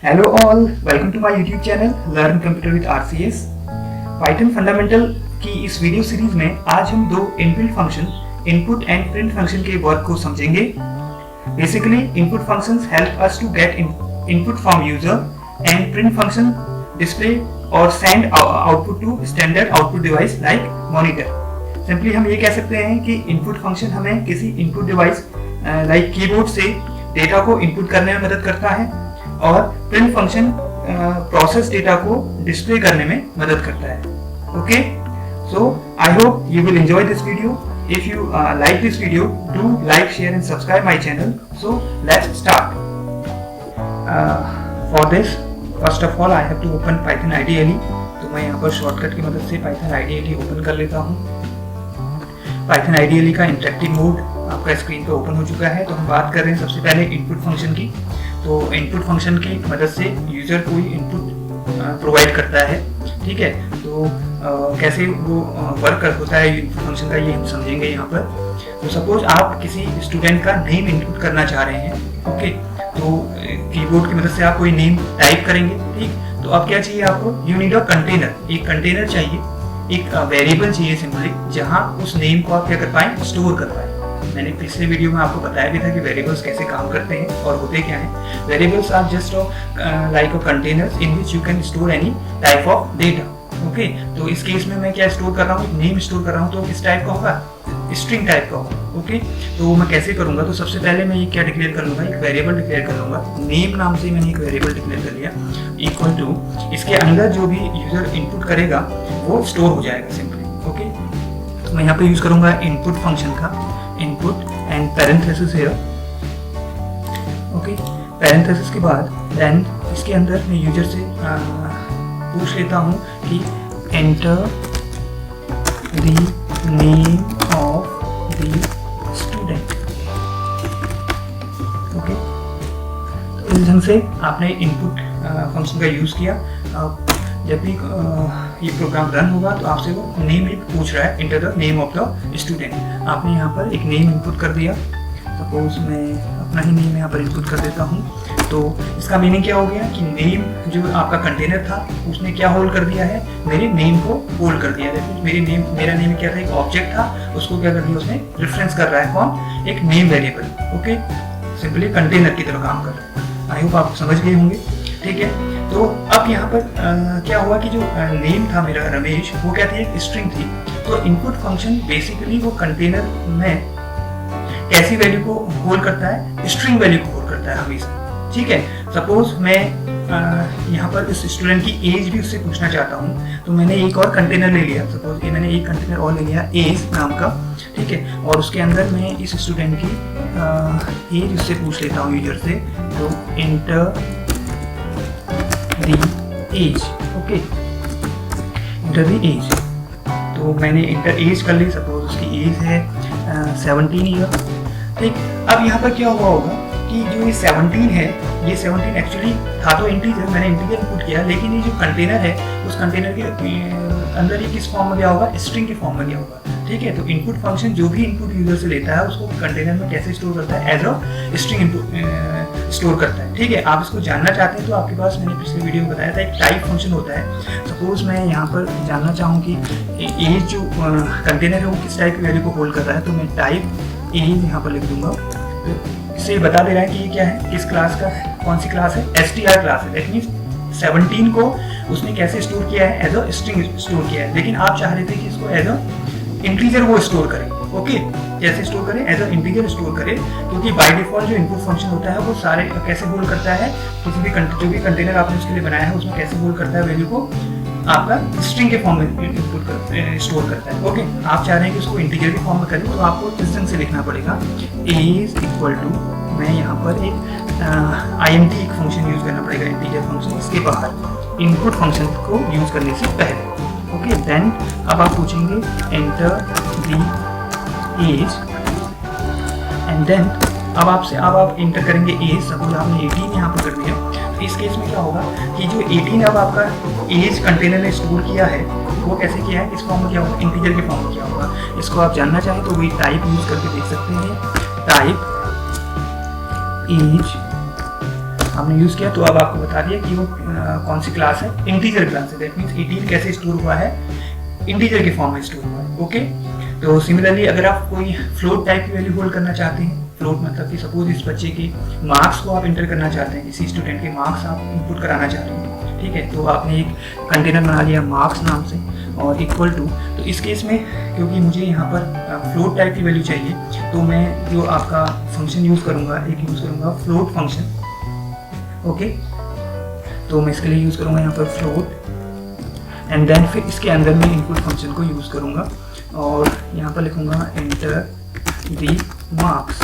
Hello all, welcome to my YouTube channel Learn Computer with RCS। Python fundamental की इस video series में आज हम दो inbuilt function input and print function के वर्क को समझेंगे। Basically input functions help us to get input from user and print function display और send output to standard output device like monitor. Simply हम ये कह सकते हैं कि इनपुट फंक्शन हमें किसी इनपुट डिवाइस लाइक कीबोर्ड से डेटा को इनपुट करने में मदद करता है और प्रिंट फंक्शन प्रोसेस डेटा को डिस्प्ले करने में मदद करता है। Okay, so I hope you will enjoy this video. If you like this video, do like, share and subscribe my channel. So let's start. For this first of all I have to open Python IDLE। तो मैं यहाँ पर shortcut की मदद से Python IDLE open कर लेता हूँ। पाइथन IDLE का इंटरेक्टिव मोड आपका स्क्रीन पे ओपन हो चुका है। तो हम बात कर रहे हैं सबसे पहले इनपुट फंक्शन की। तो इनपुट फंक्शन की मदद से यूजर कोई इनपुट प्रोवाइड करता है, ठीक है। तो कैसे वो वर्क होता है इनपुट फंक्शन का, ये हम समझेंगे यहाँ पर। तो सपोज आप किसी स्टूडेंट का नेम इनपुट करना चाह रहे हैं, ओके। तो कीबोर्ड की मदद से आप कोई नेम टाइप करेंगे, ठीक। तो अब क्या चाहिए आपको? You need a container. एक कंटेनर चाहिए, एक वेरिएबल चाहिए सिंपली, जहाँ उस नेम को आप क्या कर पाएं, स्टोर कर पाएं। मैंने पिछले वीडियो में आपको बताया भी था कि वेरिएबल्स कैसे काम करते हैं और होते क्या हैं। Variables are just like a containers in which you can store any type of data, okay. तो इस केस में मैं क्या स्टोर कर रहा हूँ? नेम स्टोर कर रहा हूँ। तो किस टाइप का होगा? स्ट्रिंग टाइप का होगा, ओके। तो मैं कैसे करूँगा? तो सबसे पहले मैं ये क्या डिक्लेयर कर लूँगा? एक वेरिएबल डिक्लेयर कर लूँगा। नेम नाम से मैंने एक वेरिएबल डिक्लेयर कर लिया, इक्वल टू इसके अंदर जो भी यूजर इनपुट करेगा वो स्टोर हो जाएगा सिंपली, ओके। तो मैं यहाँ पे यूज करूँगा इनपुट फंक्शन का input and parenthesis here, okay. Parenthesis के बाद देन इसके अंदर मैं यूजर से पूछ लेता हूँ कि enter the name of the student, okay. तो इस ढंग से आपने इनपुट फंक्शन का यूज किया। जब भी ये प्रोग्राम रन होगा तो आपसे वो नेम एक पूछ रहा है, enter the name of the student. आपने यहाँ पर एक नेम इनपुट कर दिया। सपोज मैं अपना ही नेम यहाँ पर इनपुट कर देता हूँ। तो इसका मीनिंग क्या हो गया कि नेम जो आपका कंटेनर था उसने क्या होल्ड कर दिया है? मेरे नेम को होल्ड कर दिया है। मेरा नेम क्या था? एक ऑब्जेक्ट था, उसको क्या कर दिया उसने? रेफरेंस कर रहा है कौन? एक name variable, okay. Simply container की तरह काम कर रहा है। आई होप आप समझ गए होंगे, ठीक है। तो अब यहाँ पर क्या हुआ कि जो नेम था मेरा रमेश, वो क्या थी? एक स्ट्रिंग थी। तो इनपुट फंक्शन बेसिकली वो कंटेनर में कैसी वैल्यू को होल्ड करता है? स्ट्रिंग वैल्यू को होल्ड करता है हमेशा, ठीक है। सपोज मैं यहाँ पर इस स्टूडेंट की एज भी उससे पूछना चाहता हूँ, तो मैंने एक और कंटेनर ले लिया। सपोज ये मैंने एक कंटेनर और ले लिया एज नाम का, ठीक है। और उसके अंदर मैं इस स्टूडेंट की एज उससे पूछ लेता हूँ यूजर से। तो enter the age, okay, enter the age. तो मैंने इंटर एज कर ली। सपोज उसकी एज है 17 ईयर, ठीक। अब यहाँ पर क्या हुआ होगा कि जो ये 17 है, ये 17 एक्चुअली था तो इंटीजर, मैंने इंटीजर इनपुट किया, लेकिन ये जो कंटेनर है उस कंटेनर के अंदर ये किस फॉर्म में गया होगा? स्ट्रिंग के फॉर्म में गया होगा, ठीक है। तो इनपुट फंक्शन जो भी इनपुट यूजर से लेता है उसको कंटेनर में कैसे स्टोर करता है? As a string input store करता है, ठीक है। आप इसको जानना चाहते हैं तो आपके पास मैंने पिछले वीडियो में बताया था एक टाइप फंक्शन होता है। सपोज मैं यहाँ पर जानना चाहूँ कि एज जो कंटेनर है वो किस टाइप की वैल्यू को होल्ड कर रहा है, तो मैं टाइप एज यहाँ पर लिख दूंगा। तो इससे बता दे रहा है कि ये क्या है, किस क्लास का है, कौन सी क्लास है? str क्लास है। दैट मीन्स 17 को उसने कैसे स्टोर किया है? एज अ स्ट्रिंग स्टोर किया है। लेकिन आप चाह रहे थे कि इसको एज अ इंटीजर वो स्टोर करे, ओके। कैसे स्टोर करें? एज अ इंटीजर स्टोर करें, क्योंकि बाय डिफॉल्ट जो इनपुट फंक्शन होता है वो सारे कैसे होल्ड करता है? किसी भी जो भी कंटेनर आपने उसके लिए बनाया है उसमें कैसे होल्ड करता है वैल्यू को? आपका स्ट्रिंग के फॉर्म में इनपुट स्टोर करता है, ओके। आप चाह रहे हैं कि उसको इंटीजर के फॉर्म में करें, तो आपको इस ढंग से लिखना पड़ेगा। इज इक्वल टू, मैं यहाँ पर एक int एक फंक्शन यूज करना पड़ेगा, इंटीजर फंक्शन। इसके बाहर इनपुट फंक्शन को यूज करने से पहले, ओके। देन अब आप पूछेंगे enter the age and then अब आप इंटर करेंगे एज। सपोज आपने 18 यहाँ पर कर दिया। तो इस केस में क्या होगा कि जो 18 अब आपका एज कंटेनर ने स्टोर किया है वो कैसे किया है? इस फॉर्म में किया होगा, इंटीजर के फॉर्म में किया होगा। इसको आप जानना चाहें तो वही टाइप यूज करके देख सकते हैं। टाइप एज हमने यूज़ किया, तो अब आपको बता दिया कि वो कौन सी क्लास है, इंटीजर क्लास है। दैट मीन्स 18 कैसे स्टोर हुआ है, इंटीजर के फॉर्म में स्टोर हुआ है। ओके, तो सिमिलरली अगर आप कोई फ्लोट टाइप की वैल्यू होल्ड करना चाहते हैं, फ्लोट मतलब कि सपोज इस बच्चे के मार्क्स को आप इंटर करना चाहते हैं, किसी स्टूडेंट के मार्क्स आप इनपुट कराना चाह रहे हैं, ठीक है, तो आपने एक कंटेनर बना लिया मार्क्स नाम से और इक्वल टू, तो इस केस में क्योंकि मुझे यहाँ पर फ्लोट टाइप की वैल्यू चाहिए, तो मैं जो आपका फंक्शन यूज़ करूँगा, एक यूज़ करूँगा फ्लोट फंक्शन। ओके, तो मैं इसके लिए यूज़ करूँगा यहाँ पर फ्लोट एंड देन फिर इसके अंदर मैं इनपुट फंक्शन को यूज़ करूँगा और यहाँ पर लिखूँगा एंटर द मार्क्स।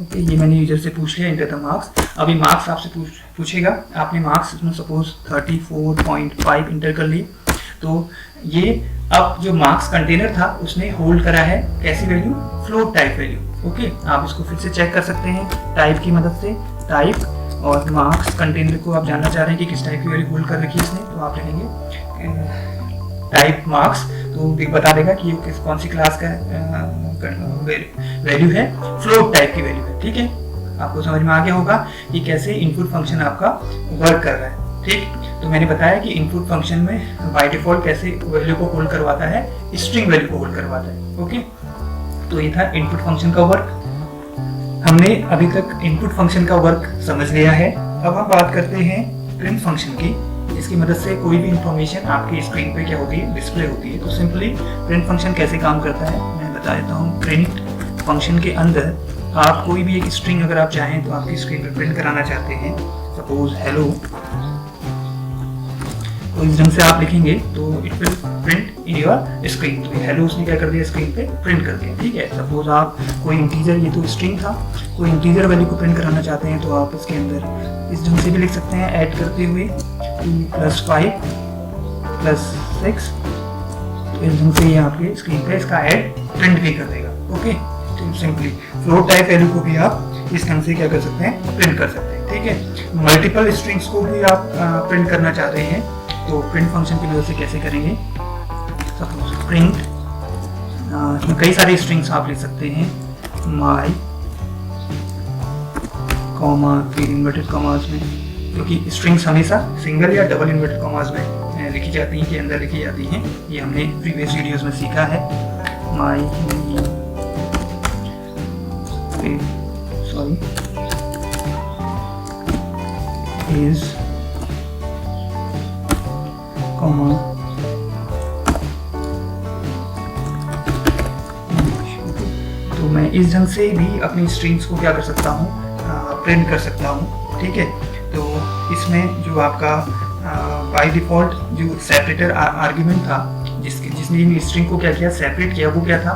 ओके, ये मैंने यूजर से पूछ लिया, एंटर द मार्क्स। अभी मार्क्स आपसे पूछेगा, आपने मार्क्स इसमें सपोज 34.5 इंटर कर लिए, तो ये अब जो मार्क्स कंटेनर था उसने होल्ड करा है कैसी value, float type value. Okay, आप इसको फिर से चेक कर सकते हैं टाइप की मदद से, टाइप और मार्क्स कंटेनर को आप जानना चाह रहे हैं कि किस टाइप की वैल्यू होल्ड कर रखी है इसने, तो आप लिखेंगे टाइप मार्क्स, तो बता देगा कि ये कौन सी क्लास का वैल्यू है, फ्लोट टाइप की वैल्यू है। ठीक है, आपको समझ में आ गया होगा कि कैसे इनपुट फंक्शन आपका वर्क कर रहा है। ठीक, तो मैंने बताया कि इनपुट फंक्शन में बाय डिफॉल्ट कैसे वैल्यू को होल्ड करवाता है, स्ट्रिंग वैल्यू को होल्ड करवाता है। ओके, तो ये था इनपुट फंक्शन का वर्क। हमने अभी तक इनपुट फंक्शन का वर्क समझ लिया है। अब हम बात करते हैं प्रिंट फंक्शन की, जिसकी मदद से कोई भी इंफॉर्मेशन आपकी स्क्रीन पे क्या होती है, डिस्प्ले होती है। तो सिंपली प्रिंट फंक्शन कैसे काम करता है मैं बता देता हूँ। प्रिंट फंक्शन के अंदर आप कोई भी एक स्ट्रिंग अगर आप चाहें तो आपकी स्क्रीन पे प्रिंट कराना चाहते हैं, सपोज हेलो, तो इस ढंग से आप लिखेंगे तो it will print in your screen. तो हेलो उसने क्या कर दिया, स्क्रीन पे प्रिंट कर दिया। ठीक है, सपोज आप कोई इंटीजर, ये तो स्ट्रिंग था, कोई इंटीजर वैल्यू को प्रिंट कराना चाहते हैं तो आप इसके अंदर इस ढंग से भी लिख सकते हैं, ऐड करते हुए 2+5 +6, तो इस ढंग से ये आपके स्क्रीन पे इसका ऐड प्रिंट भी कर देगा। ओके, तो सिंपली फ्लोट टाइप वैल्यू को भी आप इस ढंग से क्या कर सकते हैं, प्रिंट कर सकते हैं। ठीक है, मल्टीपल स्ट्रिंग्स को भी आप प्रिंट करना चाहते हैं तो प्रिंट फंक्शन की मदद से कैसे करेंगे, सपोज प्रिंट, इसमें कई सारे स्ट्रिंग्स आप लिख सकते हैं, माई कॉमा फिर इन्वर्टेड कॉमास में, क्योंकि स्ट्रिंग्स हमेशा सिंगल या डबल इन्वर्टेड कॉमास में लिखी जाती हैं, के अंदर लिखी जाती हैं। ये हमने प्रीवियस वीडियोस में सीखा है। माई इज कॉमा तो मैं इस ढंग से भी अपनी स्ट्रिंग्स को क्या कर सकता हूँ, प्रिंट कर सकता हूँ। ठीक है, तो इसमें जो आपका बाय डिफॉल्ट जो सेपरेटर आर्ग्यूमेंट था, जिसने स्ट्रिंग को क्या किया, सेपरेट किया, वो क्या था,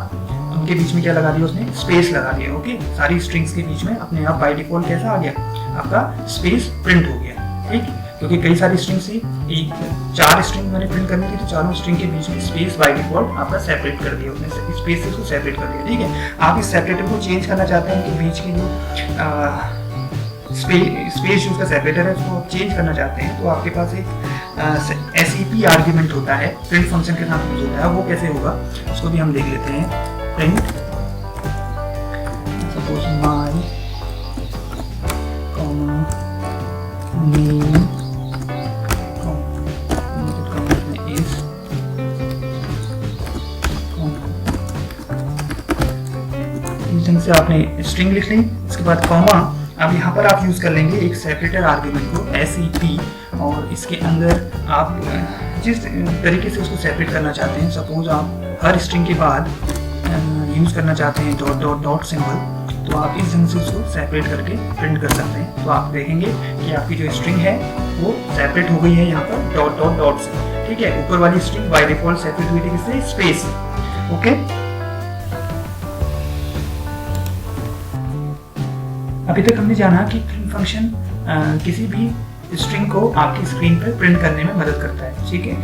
उनके बीच में क्या लगा दिया उसने, स्पेस लगा दिया। ओके, सारी स्ट्रिंग्स के बीच में अपने आप बाय डिफॉल्ट कैसा आ गया, आपका स्पेस प्रिंट हो गया। ठीक, क्योंकि कई सारी स्ट्रिंग्स थी, 4 स्ट्रिंग मैंने प्रिंट करनी थी, तो चारों स्ट्रिंग के बीच में स्पेस बाय डिफॉल्ट आपका सेपरेट कर दिया, उसने स्पेस से उसको सेपरेट कर दिया। ठीक है, आप इस सेपरेटर को चेंज करना चाहते हैं कि बीच की जो स्पेस जो उसका सेपरेटर है उसको आप चेंज करना चाहते हैं, तो आपके पास एक SEP आर्ग्यूमेंट होता है, प्रिंट फंक्शन के साथ यूज होता है। वो कैसे होगा उसको भी हम देख लेते हैं। Print suppose my comma name is, इस ढंग से आपने स्ट्रिंग लिख ली। इसके बाद कॉमा, अब यहाँ पर आप यूज कर लेंगे एक सेपरेटर आर्ग्यूमेंट को SEP, और इसके अंदर आप जिस तरीके से उसको सेपरेट करना चाहते हैं, सपोज आप हर स्ट्रिंग के बाद यूज करना चाहते हैं डॉट डॉट डॉट सिंबल, तो आप इस ढंग से उसको सेपरेट करके प्रिंट कर सकते हैं। तो आप देखेंगे कि आपकी जो स्ट्रिंग है वो सेपरेट हो गई है यहाँ पर डॉट डॉट डॉट से। ठीक है, ऊपर वाली स्ट्रिंग बाय डिफॉल्ट सेपरेट हुई थी किससे, स्पेस। ओके, अभी तक हमने जाना कि प्रिंट फंक्शन किसी भी स्ट्रिंग को आपकी स्क्रीन पर प्रिंट करने में मदद करता है। ठीक है,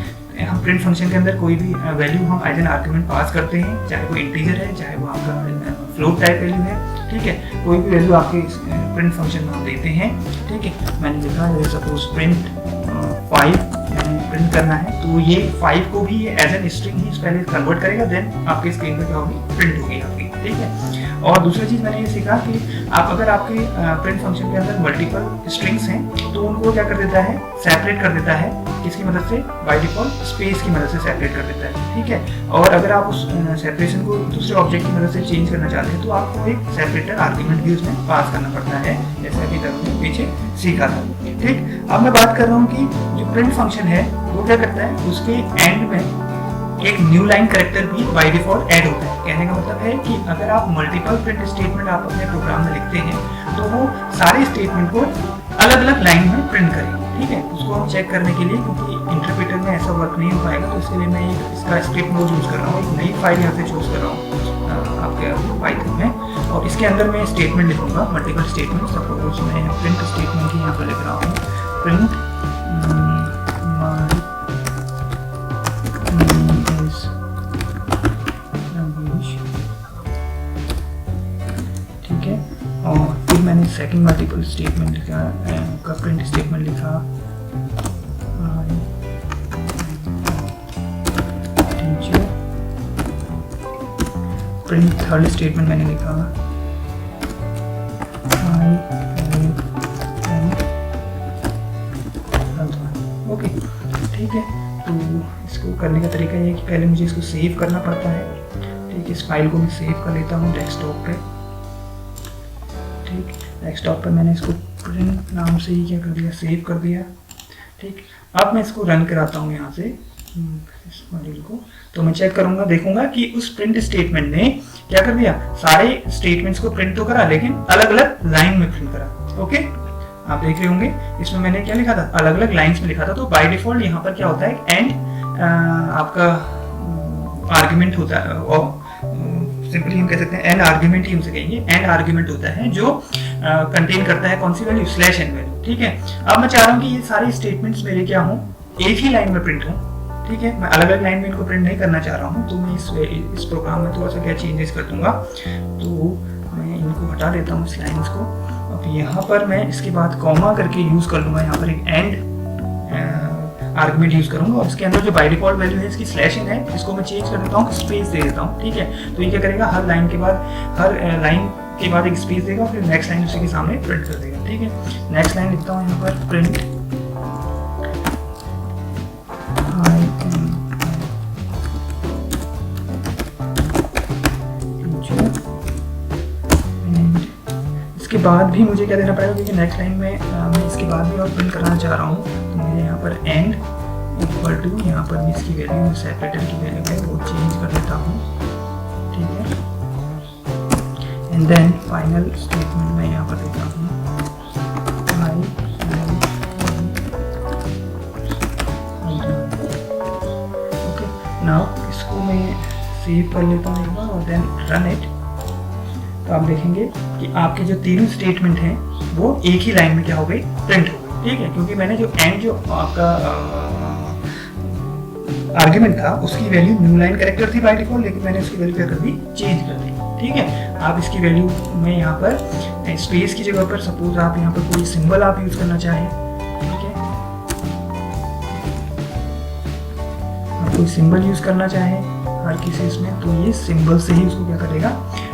हम प्रिंट फंक्शन के अंदर कोई भी वैल्यू हम एज एन आर्ग्यूमेंट पास करते हैं, चाहे वो इंटीजर है, चाहे वो आपका फ्लोट टाइप वैल्यू है। ठीक है, कोई भी वैल्यू आपके प्रिंट फंक्शन में हम देते हैं। ठीक है, मैंने लिखा है सपोज प्रिंट 5 प्रिंट करना है, तो ये 5 को भी एज एन स्ट्रिंग ही पहले कन्वर्ट करेगा, देन आपकी स्क्रीन पर क्या होगी, प्रिंट होगी आपकी। ठीक है। और दूसरी चीज़ मैंने ये सीखा कि आप अगर आपके प्रिंट फंक्शन के अंदर मल्टीपल स्ट्रिंग्स हैं तो उनको क्या कर देता है, सेपरेट कर देता है, किसकी मदद से, बाय डिफॉल्ट स्पेस की मदद से सेपरेट कर देता है, ठीक है। और अगर आप उस सेपरेशन को दूसरे ऑब्जेक्ट की मदद से चेंज करना चाहते हैं तो आपको एक सेपरेटर आर्ग्यूमेंट भी उसमें पास करना पड़ता है, जैसे अभी तक हमने पीछे सीखा था, ठीक। अब मैं बात कर रहा हूँ कि जो प्रिंट फंक्शन है वो क्या करता है, उसके एंड में एक न्यू लाइन कैरेक्टर भी बाय डिफॉल्ट ऐड होता है। कहने का मतलब है कि अगर आप मल्टीपल प्रिंट स्टेटमेंट आप अपने प्रोग्राम में लिखते हैं तो वो सारे स्टेटमेंट को अलग अलग लाइन में प्रिंट करेंगे, ठीक है। उसको हम चेक करने के लिए, क्योंकि इंटरप्रेटर में ऐसा वर्क नहीं हो पाएगा, तो इसके लिए मैं इसका स्क्रिप्ट मोड यूज़ कर रहा हूँ, एक नई फाइल यहाँ से चूज़ कर रहा हूँ आपके पाइथन में, और इसके अंदर मैं स्टेटमेंट लिखूंगा, मल्टीपल स्टेटमेंट। सपोज मैं प्रिंट स्टेटमेंट की यहाँ पर लिख रहा हूँ, प्रिंट और फिर मैंने सेकंड मल्टीपल स्टेटमेंट लिखा, का प्रिंट स्टेटमेंट लिखा, प्रिंट थर्ड स्टेटमेंट मैंने लिखा, ओके, ठीक है। तो इसको करने का तरीका ये है कि पहले मुझे इसको सेव करना पड़ता है, ठीक है। इस फाइल को मैं सेव कर लेता हूँ डेस्कटॉप पे, ठीक। डेस्कटॉप पर मैंने इसको प्रिंट नाम से ही क्या कर दिया, सेव कर दिया, ठीक। अब मैं इसको रन कराता हूँ यहाँ से इस मॉड्यूल को, तो मैं चेक करूंगा, देखूंगा कि उस प्रिंट स्टेटमेंट ने क्या कर दिया, सारे स्टेटमेंट्स को प्रिंट तो करा लेकिन अलग अलग लाइन में प्रिंट करा, ओके। आप देख रहे होंगे इसमें मैंने क्या लिखा था, अलग अलग लाइंस में लिखा था। तो बाय डिफॉल्ट यहाँ पर क्या होता है, एंड आपका आर्ग्यूमेंट होता है, और सिंपली हम कह सकते हैं एंड आर्ग्यूमेंट ही उसे कहेंगे, एंड आर्ग्यूमेंट होता है जो कंटेन करता है कौन सी वैल्यू, स्लैश एन वैल्यू, ठीक है। अब मैं चाह रहा हूँ कि ये सारे स्टेटमेंट्स मेरे क्या हों, एक ही लाइन में प्रिंट हों, ठीक है। मैं अलग अलग लाइन में इनको प्रिंट नहीं करना चाह रहा हूँ, तो मैं इस प्रोग्राम में थोड़ा सा क्या चेंजेस कर दूंगा। तो मैं इनको हटा देता हूँ इस लाइन्स को। अब यहाँ पर मैं इसके बाद कॉमा करके यूज कर लूंगा, यहाँ पर एक एंड आर्गुमेंट यूज करूंगा, और इसके अंदर जो बाय डिफॉल्ट वैल्यू है इसकी स्लैश इन है, इसको मैं चेंज कर देता हूँ, स्पेस दे देता हूँ, ठीक है। तो ये क्या करेगा, हर लाइन के बाद एक स्पेस देगा, फिर नेक्स्ट लाइन उसी के सामने प्रिंट कर देगा, ठीक है। नेक्स्ट लाइन लिखता हूँ यहाँ पर, प्रिंट इसके बाद भी मुझे क्या देना पड़ेगा, क्योंकि नेक्स्ट लाइन में मैं इसके बाद भी और प्रिंट कराना चाह रहा हूँ, तो मुझे यहाँ पर एंड इक्वल टू, यहाँ पर मैं इसकी वैल्यू, सेपरेटर की वैल्यू है वो चेंज कर देता हूँ, ठीक है। एंड देन फाइनल स्टेटमेंट मैं यहाँ पर देता हूँ, ओके। नाउ इसको मैं सेव कर लेता हूँ एक बार, और देन रन इट। तो आप देखेंगे कि आपके जो तीनों स्टेटमेंट हैं वो एक ही लाइन में क्या हो गई, प्रिंट हो गई, ठीक है। क्योंकि मैंने जो एंड जो आपका आर्ग्यूमेंट था उसकी वैल्यू न्यू लाइन कैरेक्टर थी बाय डिफॉल्ट, लेकिन मैंने उसकी वैल्यू क्या कर दी, चेंज कर दी, ठीक है। आप इसकी वैल्यू में यहाँ पर स्पेस की जगह पर सपोज आप यहाँ पर कोई सिंबल आप यूज करना चाहें, ठीक है, आप कोई सिंबल यूज करना चाहें हर किसी इसमें, तो ये सिंबल से ही उसको क्या करेगा,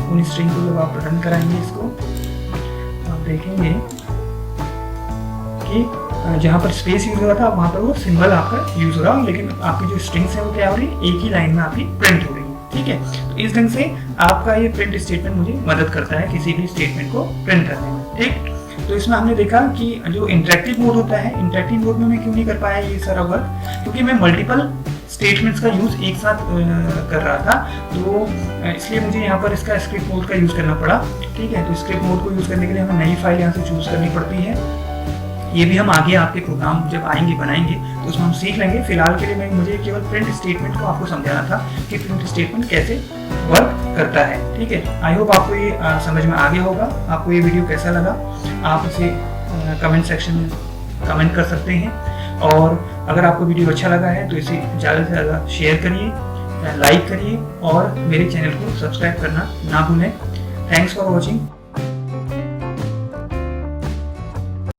उन स्ट्रिंग को जब आप रन कराएंगे इसको, आप देखेंगे कि जहाँ पर स्पेस यूज हो रहा था वहाँ पर वो सिंबल आपका यूज हो रहा है, लेकिन आपकी जो स्ट्रिंग्स है वो क्या हो रही है, एक ही लाइन में आपकी प्रिंट हो रही है, ठीक है। तो इस ढंग से आपका ये प्रिंट स्टेटमेंट मुझे मदद करता है किसी भी स्टेटमेंट को प्रिंट करने में, ठीक। तो इसमें हमने देखा कि जो इंटरेक्टिव मोड होता है, इंटरेक्टिव मोड में मैं क्यों नहीं कर पाया ये सारा वर्क, क्योंकि मैं मल्टीपल स्टेटमेंट्स का यूज एक साथ कर रहा था, तो इसलिए मुझे यहाँ पर इसका स्क्रिप्ट मोड का यूज करना पड़ा, ठीक है। तो स्क्रिप्ट मोड को यूज करने के लिए हमें नई फाइल यहाँ से चूज करनी पड़ती है, ये भी हम आगे आपके प्रोग्राम जब आएंगे बनाएंगे तो उसमें हम सीख लेंगे। फिलहाल के लिए मुझे केवल प्रिंट स्टेटमेंट को आपको समझाना था कि प्रिंट स्टेटमेंट कैसे वर्क करता है, ठीक है। आई होप आपको ये समझ में आ गया होगा। आपको ये वीडियो कैसा लगा आप इसे कमेंट सेक्शन में कमेंट कर सकते हैं, और अगर आपको वीडियो अच्छा लगा है तो इसे ज़्यादा से ज़्यादा शेयर करिए, लाइक करिए, और मेरे चैनल को सब्सक्राइब करना ना भूलें। Thanks for watching.